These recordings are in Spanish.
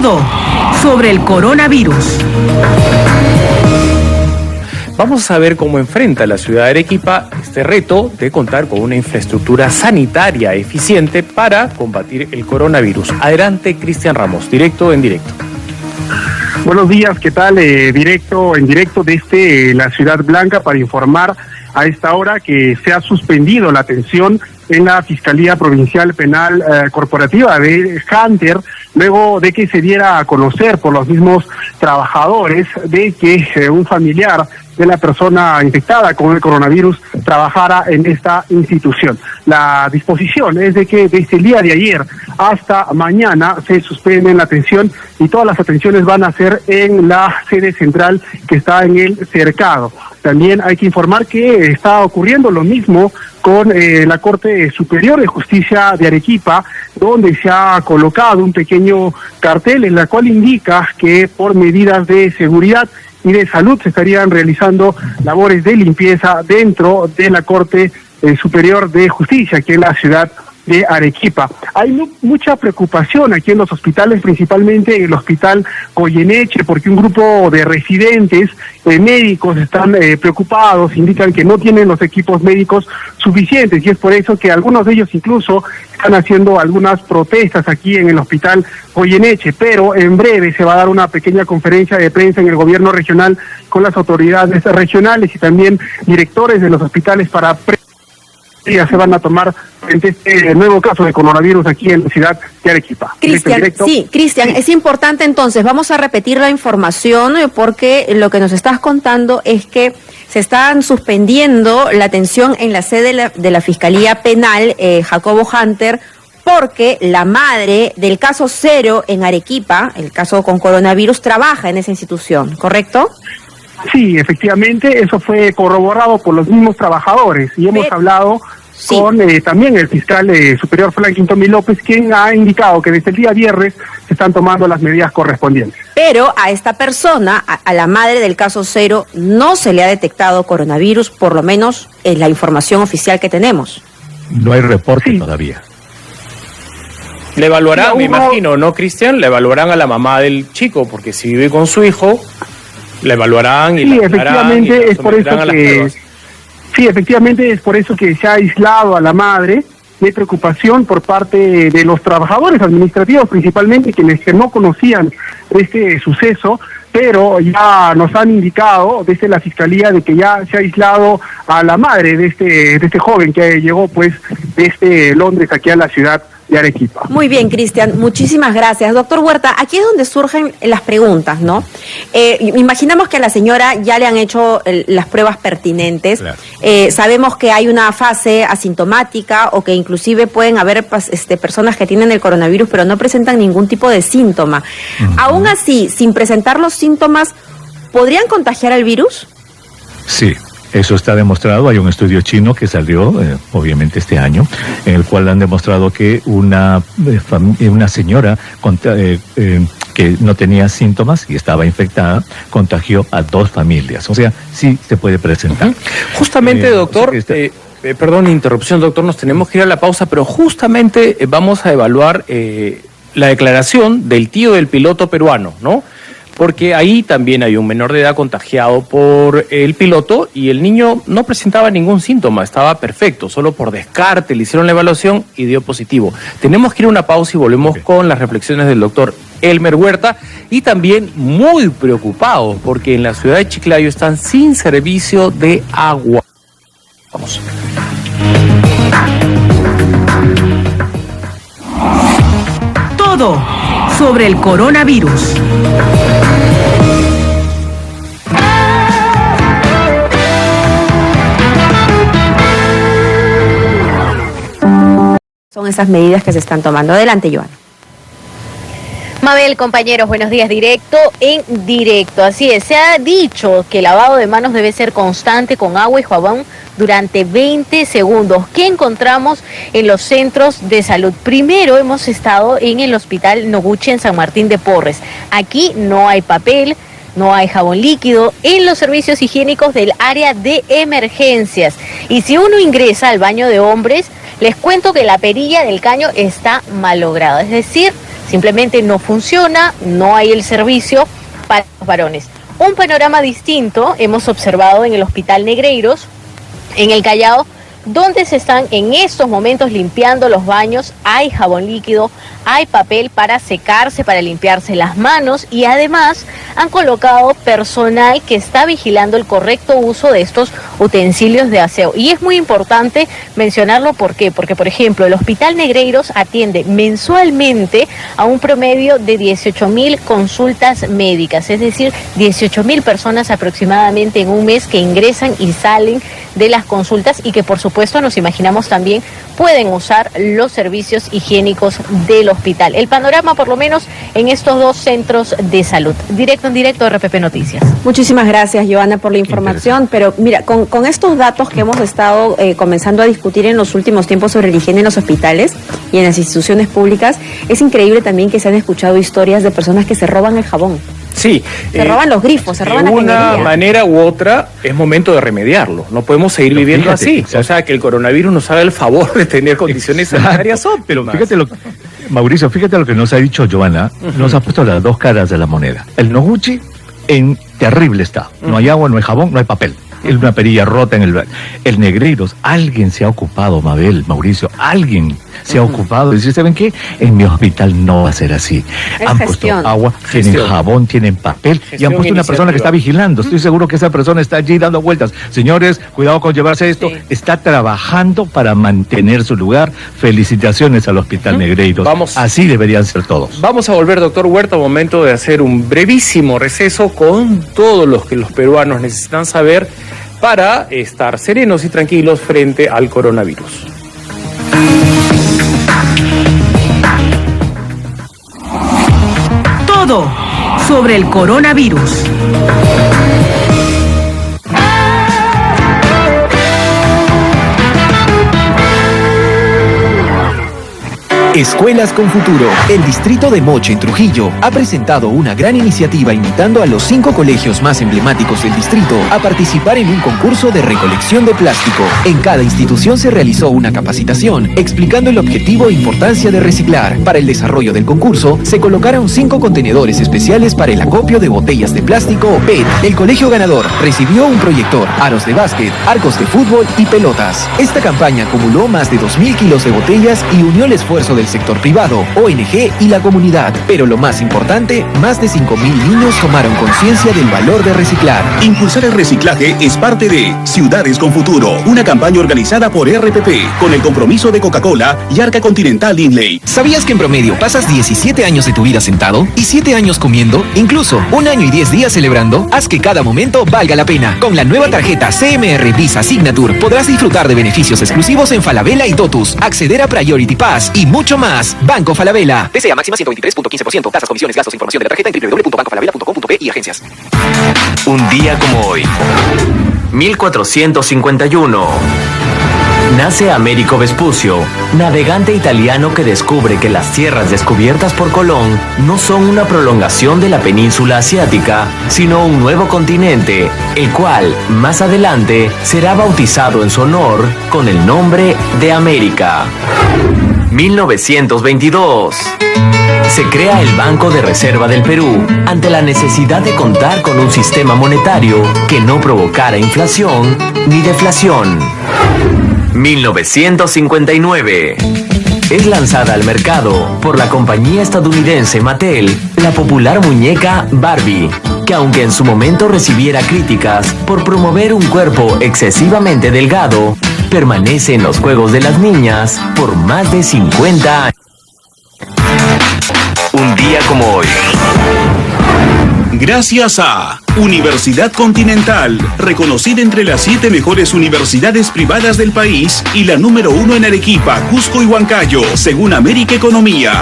Todo sobre el coronavirus. Vamos a ver cómo enfrenta la ciudad de Arequipa este reto de contar con una infraestructura sanitaria eficiente para combatir el coronavirus. Adelante, Cristian Ramos, directo en directo. Buenos días, ¿qué tal? En directo desde la Ciudad Blanca para informar a esta hora que se ha suspendido la atención en la Fiscalía Provincial Penal Corporativa de Hunter, luego de que se diera a conocer por los mismos trabajadores de que un familiar de la persona infectada con el coronavirus trabajara en esta institución. La disposición es de que desde el día de ayer hasta mañana se suspende la atención y todas las atenciones van a ser en la sede central que está en el Cercado. También hay que informar que está ocurriendo lo mismo con la Corte Superior de Justicia de Arequipa, donde se ha colocado un pequeño cartel en la cual indica que por medidas de seguridad y de salud se estarían realizando labores de limpieza dentro de la Corte Superior de Justicia aquí en la ciudad de Arequipa. Hay mucha preocupación aquí en los hospitales, principalmente en el Hospital Goyeneche, porque un grupo de residentes médicos están preocupados, indican que no tienen los equipos médicos suficientes y es por eso que algunos de ellos incluso están haciendo algunas protestas aquí en el Hospital Goyeneche, pero en breve se va a dar una pequeña conferencia de prensa en el gobierno regional con las autoridades regionales y también directores de los hospitales para ya se van a tomar frente a este nuevo caso de coronavirus aquí en la ciudad de Arequipa. Cristian, es importante entonces, vamos a repetir la información porque lo que nos estás contando es que se están suspendiendo la atención en la sede de la Fiscalía Penal Jacobo Hunter porque la madre del caso 0 en Arequipa, el caso con coronavirus, trabaja en esa institución, ¿correcto? Sí, efectivamente, eso fue corroborado por los mismos trabajadores y hemos hablado con también el fiscal superior Franklin Tommy López, quien ha indicado que desde el día viernes se están tomando las medidas correspondientes. Pero a esta persona, a la madre del caso 0, no se le ha detectado coronavirus, por lo menos en la información oficial que tenemos. No hay reporte todavía. Le evaluarán, me imagino, ¿no, Cristian? Le evaluarán a la mamá del chico, porque si vive con su hijo, la evaluarán y la efectivamente es por eso que efectivamente es por eso que se ha aislado a la madre de preocupación por parte de los trabajadores administrativos, principalmente quienes que no conocían este suceso, pero ya nos han indicado desde la fiscalía de que ya se ha aislado a la madre de este joven que llegó pues desde Londres aquí a la ciudad de Arequipa. Muy bien, Cristian, muchísimas gracias. Doctor Huerta, aquí es donde surgen las preguntas, ¿no? Imaginamos que a la señora ya le han hecho las pruebas pertinentes. Claro. Sabemos que hay una fase asintomática o que inclusive pueden haber personas que tienen el coronavirus pero no presentan ningún tipo de síntoma. Aún así, sin presentar los síntomas, ¿podrían contagiar el virus? Sí. Eso está demostrado. Hay un estudio chino que salió, obviamente este año, en el cual han demostrado que una señora que no tenía síntomas y estaba infectada, contagió a 2 familias. O sea, sí se puede presentar. Justamente, doctor, perdón, interrupción, doctor, nos tenemos que ir a la pausa, pero justamente vamos a evaluar la declaración del tío del piloto peruano, ¿no? Porque ahí también hay un menor de edad contagiado por el piloto y el niño no presentaba ningún síntoma, estaba perfecto, solo por descarte le hicieron la evaluación y dio positivo. Tenemos que ir a una pausa y volvemos con las reflexiones del doctor Elmer Huerta y también muy preocupados porque en la ciudad de Chiclayo están sin servicio de agua. Vamos. Todo sobre el coronavirus. Son esas medidas que se están tomando. Adelante, Joana. Mabel, compañeros, buenos días. Directo en directo. Así es, se ha dicho que el lavado de manos debe ser constante con agua y jabón durante 20 segundos. ¿Qué encontramos en los centros de salud? Primero hemos estado en el Hospital Noguchi en San Martín de Porres. Aquí no hay papel, no hay jabón líquido en los servicios higiénicos del área de emergencias. Y si uno ingresa al baño de hombres, les cuento que la perilla del caño está malograda, es decir, simplemente no funciona, no hay el servicio para los varones. Un panorama distinto hemos observado en el Hospital Negreiros, en el Callao, donde se están en estos momentos limpiando los baños. Hay jabón líquido, hay papel para secarse, para limpiarse las manos, y además han colocado personal que está vigilando el correcto uso de estos utensilios de aseo. Y es muy importante mencionarlo, ¿por qué? Porque, por ejemplo, el Hospital Negreiros atiende mensualmente a un promedio de 18.000 consultas médicas, es decir, 18.000 personas aproximadamente en un mes que ingresan y salen de las consultas, y que por supuesto nos imaginamos también pueden usar los servicios higiénicos del hospital. El panorama, por lo menos, en estos dos centros de salud. Directo en directo, RPP Noticias. Muchísimas gracias, Joana, por la información. Pero mira, con estos datos que hemos estado comenzando a discutir en los últimos tiempos sobre la higiene en los hospitales y en las instituciones públicas, es increíble también que se han escuchado historias de personas que se roban el jabón. Sí. Se roban los grifos, se roban la cañería. De una manera u otra, es momento de remediarlo. No podemos seguir viviendo así. Exacto. O sea, que el coronavirus nos haga el favor de tener condiciones sanitarias óptimas. Pero fíjate Mauricio, fíjate lo que nos ha dicho Joana. Nos ha puesto las dos caras de la moneda. El Noguchi en terrible estado. No hay agua, no hay jabón, no hay papel. Una perilla rota en el Negreiros. Alguien se ha ocupado, Mauricio, alguien se ha ocupado. Y dice, ¿saben qué? En mi hospital no va a ser así. Han puesto agua, tienen jabón, tienen papel, y han puesto una persona que está vigilando. Estoy seguro que esa persona está allí dando vueltas. Señores, cuidado con llevarse esto. Sí. Está trabajando para mantener su lugar. Felicitaciones al Hospital Negreiros. Así deberían ser todos. Vamos a volver, doctor Huerta, momento de hacer un brevísimo receso con todo lo que los peruanos necesitan saber para estar serenos y tranquilos frente al coronavirus. Todo sobre el coronavirus. Escuelas con Futuro. El distrito de Moche, en Trujillo, ha presentado una gran iniciativa invitando a los 5 colegios más emblemáticos del distrito a participar en un concurso de recolección de plástico. En cada institución se realizó una capacitación explicando el objetivo e importancia de reciclar. Para el desarrollo del concurso, se colocaron 5 contenedores especiales para el acopio de botellas de plástico PET. El colegio ganador recibió un proyector, aros de básquet, arcos de fútbol y pelotas. Esta campaña acumuló más de 2.000 kilos de botellas y unió el esfuerzo del sector privado, ONG y la comunidad. Pero lo más importante, más de 5.000 niños tomaron conciencia del valor de reciclar. Impulsar el reciclaje es parte de Ciudades con Futuro, una campaña organizada por RPP, con el compromiso de Coca-Cola y Arca Continental Inlay. ¿Sabías que en promedio pasas 17 años de tu vida sentado y 7 años comiendo? Incluso 1 año y 10 días celebrando. Haz que cada momento valga la pena. Con la nueva tarjeta CMR Visa Signature podrás disfrutar de beneficios exclusivos en Falabella y Totus, acceder a Priority Pass y mucho más. Banco Falabella. TCA máxima 123.15%. Tasas, comisiones, gastos, información de la tarjeta en www.bancofalabella.com.pe y agencias. Un día como hoy, 1451. Nace Américo Vespucio, navegante italiano que descubre que las tierras descubiertas por Colón no son una prolongación de la península asiática, sino un nuevo continente, el cual, más adelante, será bautizado en su honor con el nombre de América. 1922. Se crea el Banco de Reserva del Perú ante la necesidad de contar con un sistema monetario que no provocara inflación ni deflación. 1959. Es lanzada al mercado por la compañía estadounidense Mattel la popular muñeca Barbie, que aunque en su momento recibiera críticas por promover un cuerpo excesivamente delgado, permanece en los juegos de las niñas por más de 50 años. Un día como hoy. Gracias a Universidad Continental, reconocida entre las 7 mejores universidades privadas del país y la número 1 en Arequipa, Cusco y Huancayo, según América Economía.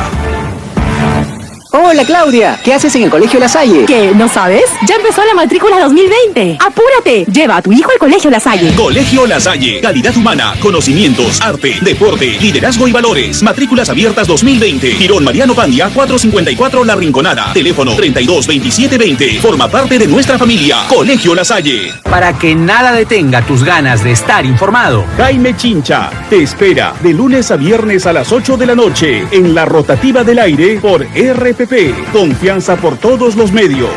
Hola, Claudia. ¿Qué haces en el Colegio La Salle? ¿Qué? ¿No sabes? Ya empezó la matrícula 2020. ¡Apúrate! Lleva a tu hijo al Colegio La Salle. Colegio La Salle. Calidad humana, conocimientos, arte, deporte, liderazgo y valores. Matrículas abiertas 2020. Girón Mariano Pandia, 454 La Rinconada. Teléfono 322720. Forma parte de nuestra familia. Colegio La Salle. Para que nada detenga tus ganas de estar informado. Jaime Chincha te espera de lunes a viernes a las 8 de la noche en la rotativa del aire por RPP. Confianza por todos los medios.